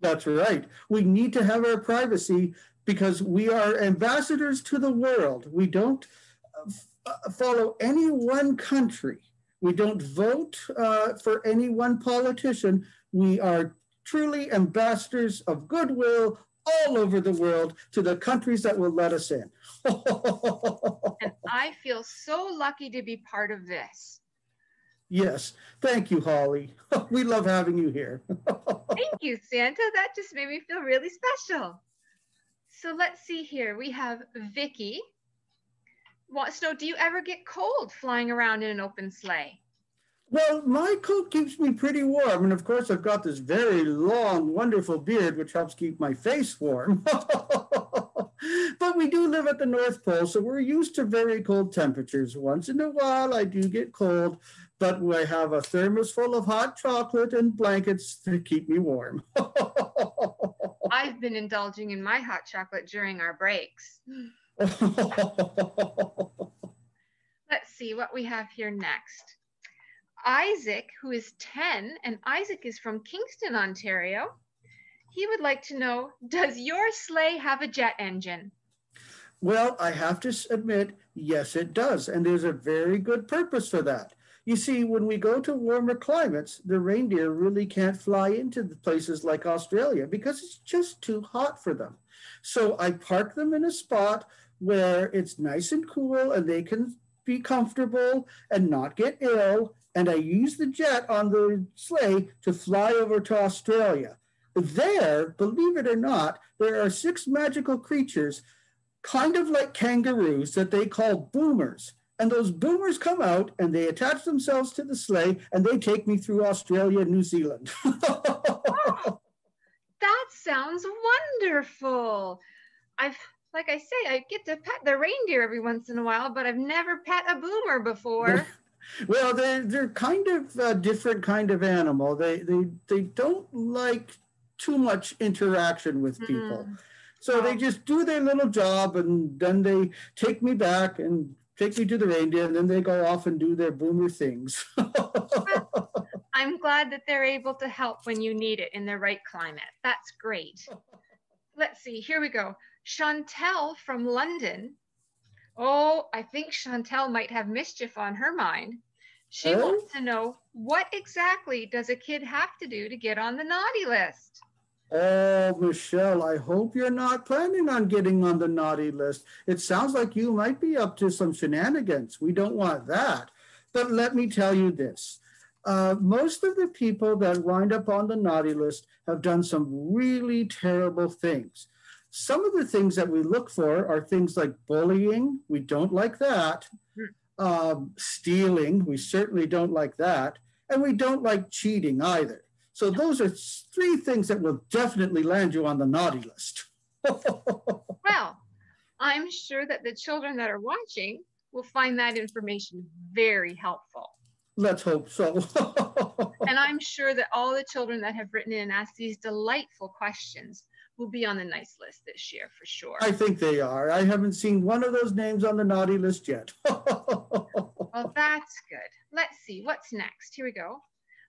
Speaker 3: That's right. We need to have our privacy because we are ambassadors to the world. We don't follow any one country. We don't vote for any one politician. We are truly ambassadors of goodwill all over the world to the countries that will let us in.
Speaker 2: And I feel so lucky to be part of this.
Speaker 3: Yes, thank you, Holly. We love having you here.
Speaker 2: Thank you, Santa. That just made me feel really special. So let's see here. We have Vicky. Wants to know, do you ever get cold flying around in an open sleigh?
Speaker 3: Well, my coat keeps me pretty warm. And of course, I've got this very long, wonderful beard, which helps keep my face warm. But we do live at the North Pole, so we're used to very cold temperatures. Once in a while, I do get cold, but I have a thermos full of hot chocolate and blankets to keep me warm.
Speaker 2: I've been indulging in my hot chocolate during our breaks. Let's see what we have here next. Isaac, who is 10, and Isaac is from Kingston, Ontario. He would like to know, does your sleigh have a jet engine?
Speaker 3: Well, I have to admit, yes, it does. And there's a very good purpose for that. You see, when we go to warmer climates, the reindeer really can't fly into the places like Australia because it's just too hot for them. So I park them in a spot where it's nice and cool and they can be comfortable and not get ill. And I use the jet on the sleigh to fly over to Australia. There, believe it or not, there are 6 magical creatures, kind of like kangaroos, that they call boomers. And those boomers come out and they attach themselves to the sleigh and they take me through Australia and New Zealand.
Speaker 2: sounds wonderful. Like I say, I get to pet the reindeer every once in a while, but I've never pet a boomer before.
Speaker 3: Well, they're kind of a different kind of animal. They don't like too much interaction with people. So they just do their little job, and then they take me back and take me to the reindeer, and then they go off and do their boomer things.
Speaker 2: Well, I'm glad that they're able to help when you need it in the right climate. That's great. Let's see, here we go. Chantel from London. Oh, I think Chantel might have mischief on her mind. She wants to know, what exactly does a kid have to do to get on the naughty list?
Speaker 3: Oh, Michelle, I hope you're not planning on getting on the naughty list. It sounds like you might be up to some shenanigans. We don't want that. But let me tell you this. Most of the people that wind up on the naughty list have done some really terrible things. Some of the things that we look for are things like bullying. We don't like that. Stealing. We certainly don't like that. And we don't like cheating either. So those are 3 things that will definitely land you on the naughty list.
Speaker 2: Well, I'm sure that the children that are watching will find that information very helpful.
Speaker 3: Let's hope so.
Speaker 2: And I'm sure that all the children that have written in and asked these delightful questions will be on the nice list this year for sure.
Speaker 3: I think they are. I haven't seen one of those names on the naughty list yet.
Speaker 2: Well, that's good. Let's see, what's next? Here we go.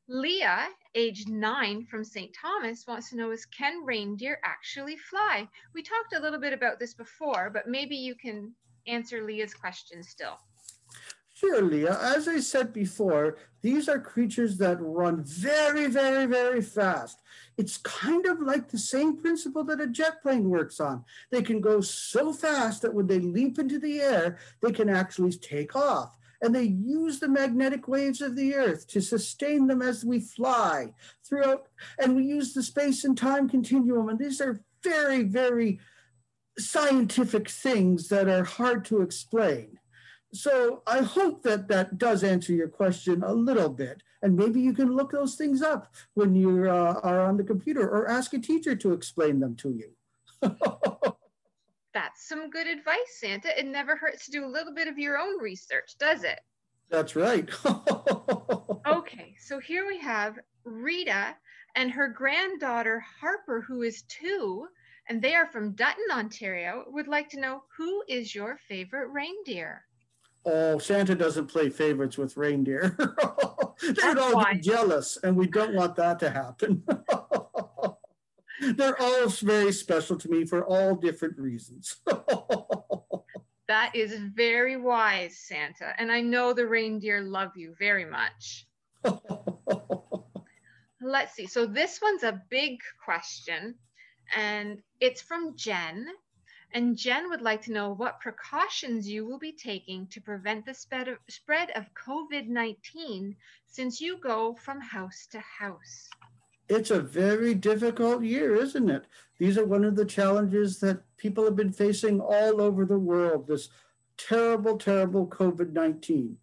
Speaker 2: Leah, age 9 from St. Thomas, wants to know, is Can Reindeer Actually Fly? We talked a little bit about this before, but maybe you can answer Leah's question still.
Speaker 3: Sure, Leah. As I said before, these are creatures that run very, very, very fast. It's kind of like the same principle that a jet plane works on. They can go so fast that when they leap into the air, they can actually take off. And they use the magnetic waves of the earth to sustain them as we fly throughout. And we use the space and time continuum. And these are very, very scientific things that are hard to explain. So I hope that that does answer your question a little bit. And maybe you can look those things up when you are on the computer, or ask a teacher to explain them to you.
Speaker 2: That's some good advice, Santa. It never hurts to do a little bit of your own research, does it?
Speaker 3: That's right.
Speaker 2: Okay, so here we have Rita and her granddaughter Harper, who is 2, and they are from Dutton, Ontario, would like to know, who is your favorite reindeer?
Speaker 3: Oh, Santa doesn't play favorites with reindeer. They'd all be jealous, and we don't want that to happen. They're all very special to me for all different reasons.
Speaker 2: That is very wise, Santa. And I know the reindeer love you very much. Let's see. So this one's a big question, and it's from Jen. And Jen would like to know what precautions you will be taking to prevent the spread of COVID-19 since you go from house to house.
Speaker 3: It's a very difficult year, isn't it? These are one of the challenges that people have been facing all over the world, this terrible, terrible COVID-19.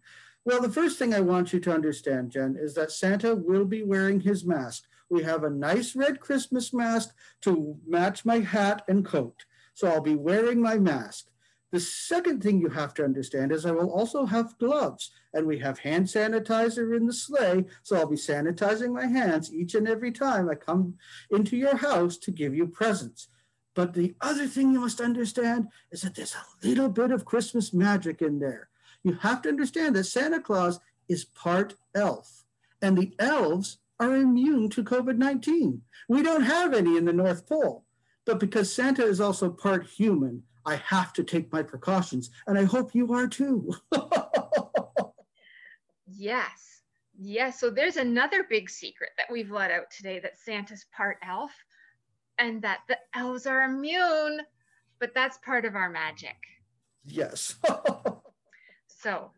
Speaker 3: Well, the first thing I want you to understand, Jen, is that Santa will be wearing his mask. We have a nice red Christmas mask to match my hat and coat. So I'll be wearing my mask. The second thing you have to understand is I will also have gloves, and we have hand sanitizer in the sleigh, so I'll be sanitizing my hands each and every time I come into your house to give you presents. But the other thing you must understand is that there's a little bit of Christmas magic in there. You have to understand that Santa Claus is part elf, and the elves are immune to COVID-19. We don't have any in the North Pole, but because Santa is also part human, I have to take my precautions, and I hope you are too.
Speaker 2: Yes. Yes. So there's another big secret that we've let out today, that Santa's part elf and that the elves are immune, but that's part of our magic.
Speaker 3: Yes.
Speaker 2: So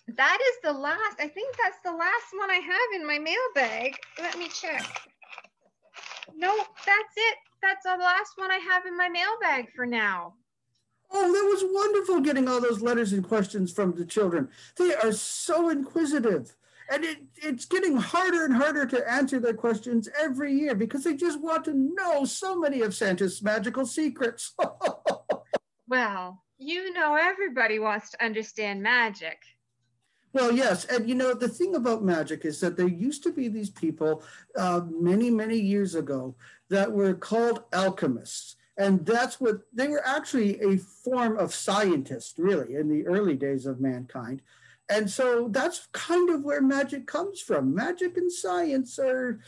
Speaker 2: that is the last, I think that's the last one I have in my mailbag. Let me check. No, that's it. That's the last one I have in my mailbag for now.
Speaker 3: Oh, that was wonderful getting all those letters and questions from the children. They are so inquisitive. And it's getting harder and harder to answer their questions every year because they just want to know so many of Santa's magical secrets.
Speaker 2: Well, you know everybody wants to understand magic.
Speaker 3: Well, yes. And the thing about magic is that there used to be these people many, many years ago that were called alchemists. And that's what they were, actually a form of scientist, really, in the early days of mankind. And so that's kind of where magic comes from. Magic and science are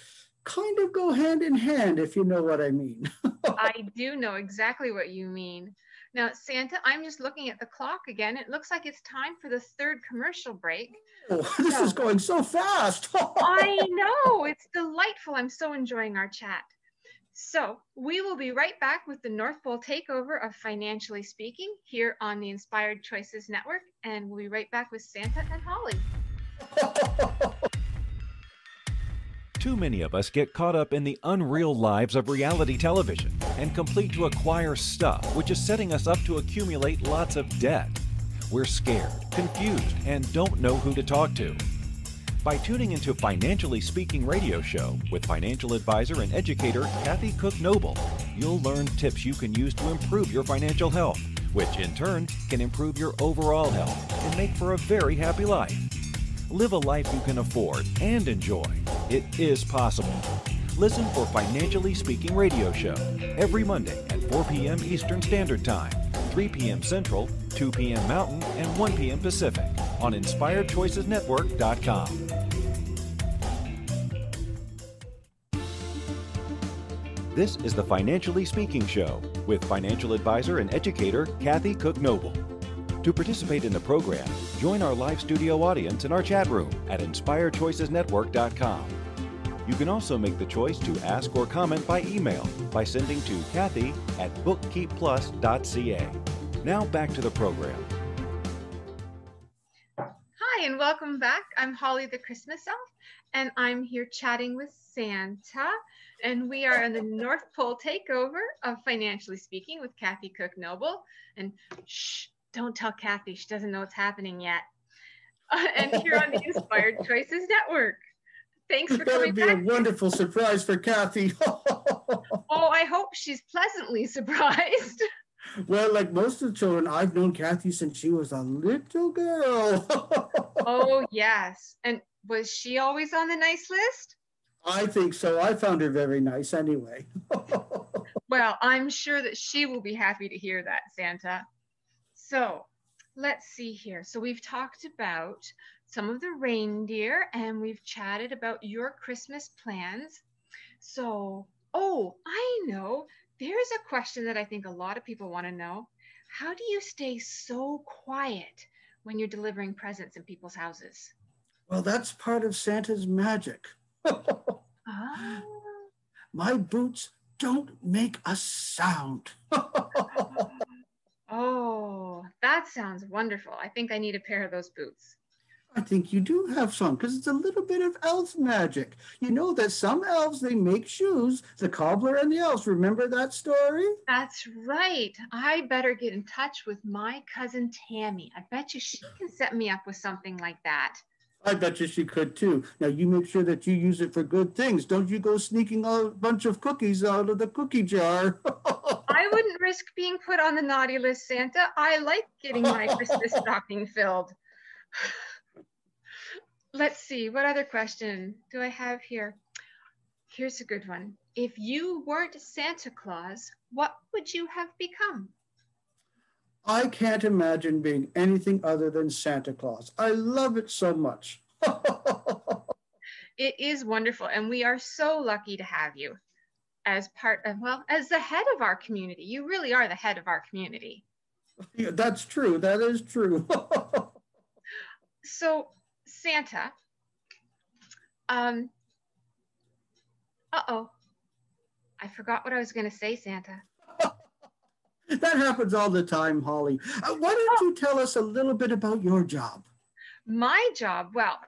Speaker 3: kind of go hand in hand, if you know what I mean.
Speaker 2: I do know exactly what you mean. Now, Santa, I'm just looking at the clock again. It looks like it's time for the third commercial break.
Speaker 3: Oh, this is going so fast.
Speaker 2: I know. It's delightful. I'm so enjoying our chat. So we will be right back with the North Pole takeover of Financially Speaking here on the Inspired Choices Network. And we'll be right back with Santa and Holly.
Speaker 1: Too many of us get caught up in the unreal lives of reality television and complete to acquire stuff, which is setting us up to accumulate lots of debt. We're scared, confused, and don't know who to talk to. By tuning into Financially Speaking radio show with financial advisor and educator Kathy Cook Noble, you'll learn tips you can use to improve your financial health, which in turn can improve your overall health and make for a very happy life. Live a life you can afford and enjoy. It is possible. Listen for Financially Speaking radio show every Monday at 4 p.m. Eastern Standard Time, 3 p.m. Central, 2 p.m. Mountain, and 1 p.m. Pacific on InspiredChoicesNetwork.com. This is the Financially Speaking Show with financial advisor and educator Kathy Cook Noble. To participate in the program, join our live studio audience in our chat room at InspiredChoicesNetwork.com. You can also make the choice to ask or comment by email by sending to Kathy@bookkeepplus.ca. Now back to the program.
Speaker 2: Hi, and welcome back. I'm Holly the Christmas Elf, and I'm here chatting with Santa. And we are in the North Pole takeover of Financially Speaking with Kathy Cook Noble. And shh, don't tell Kathy, she doesn't know what's happening yet. And here on the Inspired Choices Network. Thanks for coming back.
Speaker 3: That'd be a wonderful surprise for Kathy.
Speaker 2: Oh, I hope she's pleasantly surprised.
Speaker 3: Well, like most of the children, I've known Kathy since she was a little girl.
Speaker 2: Oh, yes. And was she always on the nice list?
Speaker 3: I think so. I found her very nice anyway.
Speaker 2: Well, I'm sure that she will be happy to hear that, Santa. So let's see here. So we've talked about some of the reindeer and we've chatted about your Christmas plans. So, oh, I know. There's a question that I think a lot of people want to know. How do you stay so quiet when you're delivering presents in people's houses?
Speaker 3: Well, that's part of Santa's magic.
Speaker 2: Ah.
Speaker 3: My boots don't make a sound.
Speaker 2: Oh, that sounds wonderful. I think I need a pair of those boots.
Speaker 3: I think you do have some because it's a little bit of elf magic. You know that some elves, they make shoes, the cobbler and the elves. Remember that story?
Speaker 2: That's right. I better get in touch with my cousin Tammy. I bet you she can set me up with something like that.
Speaker 3: I bet you she could too. Now you make sure that you use it for good things. Don't you go sneaking a bunch of cookies out of the cookie jar.
Speaker 2: I wouldn't risk being put on the naughty list, Santa. I like getting my Christmas stocking filled. Let's see, what other question do I have here? Here's a good one. If you weren't Santa Claus, what would you have become?
Speaker 3: I can't imagine being anything other than Santa Claus. I love it so much.
Speaker 2: It is wonderful, and we are so lucky to have you as part of, well, as the head of our community. You really are the head of our community.
Speaker 3: Yeah, that's true. That is true.
Speaker 2: So, Santa, uh-oh, I forgot what I was going to say, Santa.
Speaker 3: That happens all the time, Holly. Why don't you tell us a little bit about your job?
Speaker 2: My job, well,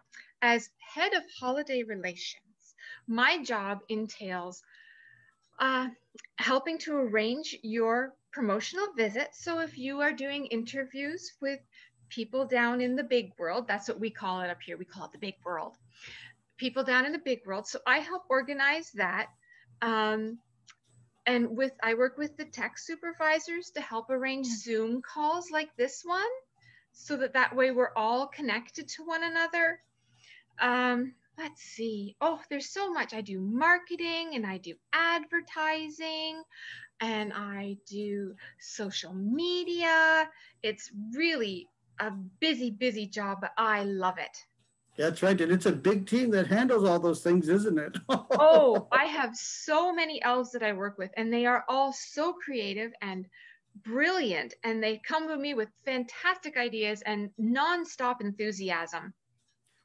Speaker 2: as head of holiday relations, my job entails helping to arrange your promotional visit. So if you are doing interviews with people down in the big world. That's what we call it up here. We call it the big world. People down in the big world. So I help organize that. And I work with the tech supervisors to help arrange Zoom calls like this one, so that way we're all connected to one another. Let's see. Oh, there's so much. I do marketing and I do advertising and I do social media. It's really a busy, busy job, but I love it.
Speaker 3: That's right. And it's a big team that handles all those things, isn't it?
Speaker 2: Oh, I have so many elves that I work with, and they are all so creative and brilliant. And they come to me with fantastic ideas and nonstop enthusiasm.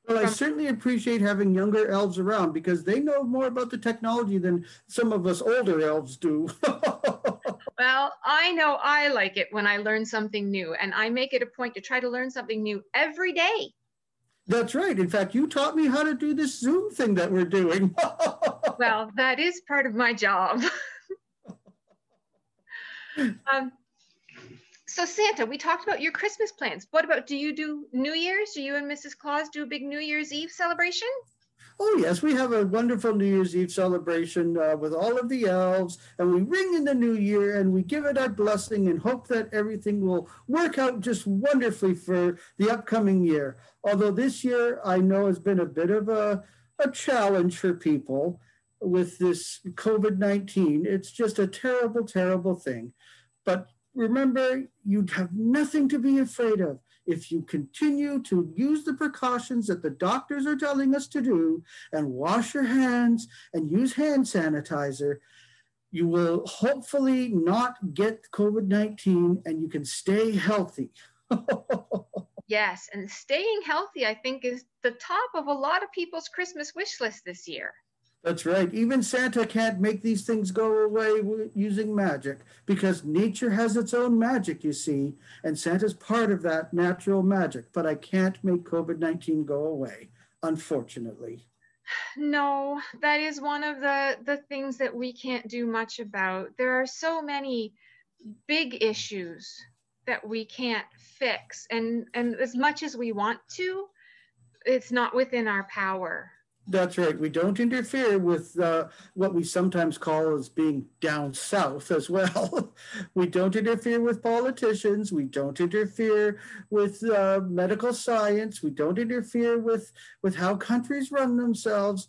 Speaker 3: Well, I certainly appreciate having younger elves around because they know more about the technology than some of us older elves do.
Speaker 2: Well, I know I like it when I learn something new, and I make it a point to try to learn something new every day.
Speaker 3: That's right. In fact, you taught me how to do this Zoom thing that we're doing.
Speaker 2: Well, that is part of my job. So Santa, we talked about your Christmas plans. What about, do you do New Year's? Do you and Mrs. Claus do a big New Year's Eve celebration?
Speaker 3: Oh, yes, we have a wonderful New Year's Eve celebration with all of the elves, and we ring in the new year and we give it our blessing and hope that everything will work out just wonderfully for the upcoming year. Although this year I know has been a bit of a challenge for people with this COVID-19. It's just a terrible, terrible thing. But remember, you have nothing to be afraid of. If you continue to use the precautions that the doctors are telling us to do and wash your hands and use hand sanitizer, you will hopefully not get COVID-19 and you can stay healthy.
Speaker 2: Yes, and staying healthy, I think, is the top of a lot of people's Christmas wish list this year.
Speaker 3: That's right. Even Santa can't make these things go away using magic because nature has its own magic, you see, and Santa's part of that natural magic. But I can't make COVID-19 go away, unfortunately.
Speaker 2: No, that is one of the things that we can't do much about. There are so many big issues that we can't fix. And as much as we want to, it's not within our power.
Speaker 3: That's right. We don't interfere with what we sometimes call as being down south as well. We don't interfere with politicians. We don't interfere with medical science. We don't interfere with how countries run themselves.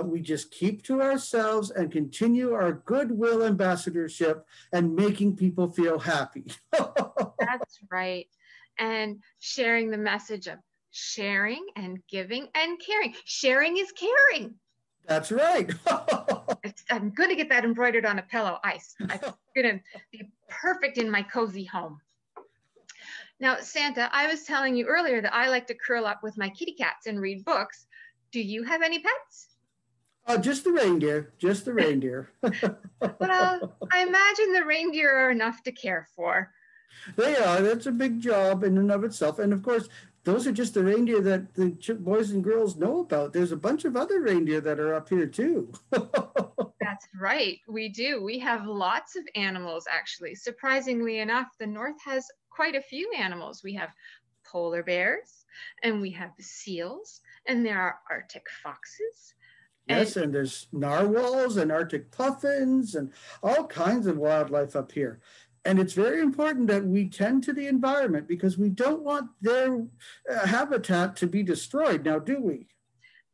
Speaker 3: We just keep to ourselves and continue our goodwill ambassadorship and making people feel happy.
Speaker 2: That's right. And sharing the message of sharing and giving and caring. Sharing is caring.
Speaker 3: That's right.
Speaker 2: I'm going to get that embroidered on a pillow. I'm going to be perfect in my cozy home. Now, Santa, I was telling you earlier that I like to curl up with my kitty cats and read books. Do you have any pets?
Speaker 3: Just the reindeer. Just the reindeer.
Speaker 2: Well, I imagine the reindeer are enough to care for.
Speaker 3: They are. That's a big job in and of itself. And of course, those are just the reindeer that the boys and girls know about. There's a bunch of other reindeer that are up here too.
Speaker 2: That's right. We do. We have lots of animals, actually. Surprisingly enough, the North has quite a few animals. We have polar bears, and we have seals, and there are Arctic foxes.
Speaker 3: Yes, and there's narwhals and Arctic puffins and all kinds of wildlife up here. And it's very important that we tend to the environment because we don't want their habitat to be destroyed. Now, do we?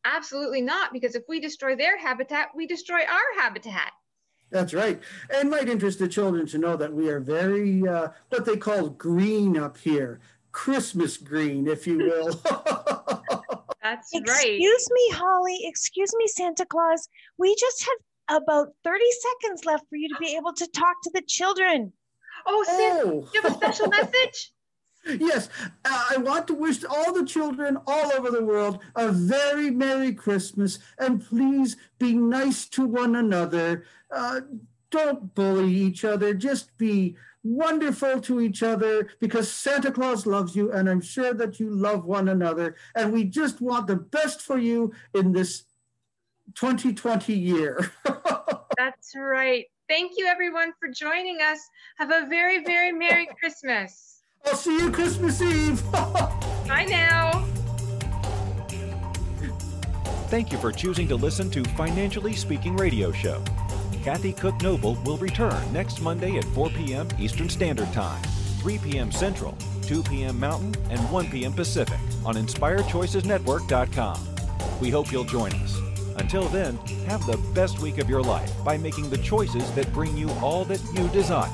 Speaker 2: Absolutely not, because if we destroy their habitat, we destroy our habitat.
Speaker 3: That's right. And might interest the children to know that we are very, what they call green up here. Christmas green, if you will.
Speaker 2: That's right.
Speaker 4: Excuse me, Holly. Excuse me, Santa Claus. We just have about 30 seconds left for you to be able to talk to the children.
Speaker 2: Oh, Santa, do you have a special message?
Speaker 3: Yes, I want to wish all the children all over the world a very Merry Christmas, and please be nice to one another. Don't bully each other. Just be wonderful to each other because Santa Claus loves you, and I'm sure that you love one another. And we just want the best for you in this 2020 year.
Speaker 2: That's right. Thank you, everyone, for joining us. Have a very, very Merry Christmas.
Speaker 3: I'll see you Christmas Eve.
Speaker 2: Bye now.
Speaker 1: Thank you for choosing to listen to Financially Speaking Radio Show. Kathy Cook Noble will return next Monday at 4 p.m. Eastern Standard Time, 3 p.m. Central, 2 p.m. Mountain, and 1 p.m. Pacific on InspiredChoicesNetwork.com. We hope you'll join us. Until then, have the best week of your life by making the choices that bring you all that you desire.